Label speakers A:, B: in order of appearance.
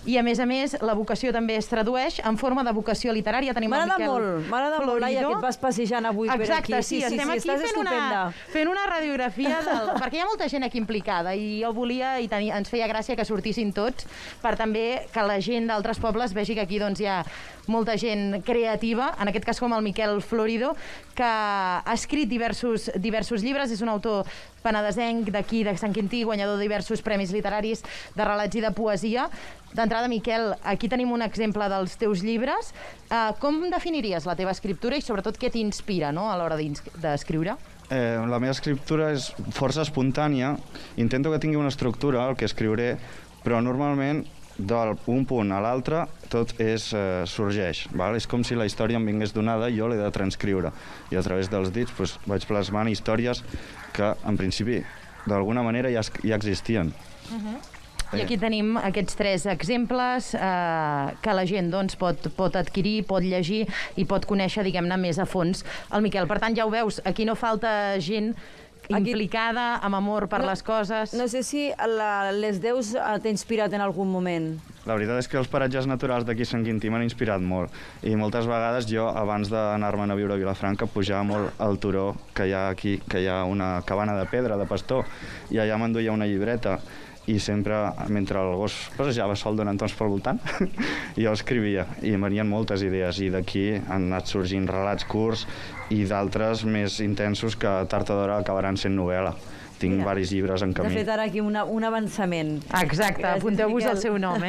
A: i a més, la vocació també es tradueix en forma de vocació literària.
B: M'agrada molt, Laia, que et vas passejant avui per aquí.
A: Exacte, sí, estem aquí fent una radiografia perquè hi ha molta gent aquí implicada i jo volia, i ens feia gràcia que sortissin tots, per també que la gent d'altres pobles vegi que aquí hi ha molta gent creativa, en aquest cas com el Miquel Florido, que ha escrit diversos llibres, és un autor penedesenc d'aquí, de Sant Quintí, guanyador de diversos premis literaris de relats i de poesia. D'entrada, Miquel, aquí tenim un exemple dels teus llibres. Com definiries la teva escriptura i sobretot què t'inspira a l'hora d'escriure?
C: La meva escriptura és força espontània. Intento que tingui una estructura, el que escriuré, però normalment d'un punt a l'altre tot sorgeix. És com si la història em vingués donada i jo l'he de transcriure. I a través dels dits vaig plasmant històries que, en principi, d'alguna manera ja existien.
A: I aquí tenim aquests 3 exemples que la gent pot adquirir, pot llegir i pot conèixer, diguem-ne, més a fons el Miquel. Per tant, ja ho veus, aquí no falta gent implicada, amb amor per les coses.
B: No sé si les deus t'ha inspirat en algun moment.
C: La veritat és que els paratges naturals d'aquí a Sant Quintí m'han inspirat molt. I moltes vegades jo, abans d'anar-me'n a viure a Vilafranca, pujava molt al turó que hi ha aquí, que hi ha una cabana de pedra, de pastor, i allà m'enduia una llibreta. I sempre, mentre el gos passejava sol donant tons pel voltant, jo escrivia, i em venien moltes idees, i d'aquí han anat sorgint relats curts i d'altres més intensos que tard o d'hora acabaran sent novel·la. Tinc diversos llibres en camí.
B: De fet, ara aquí un avançament.
A: Exacte, apunteu-vos el seu nom,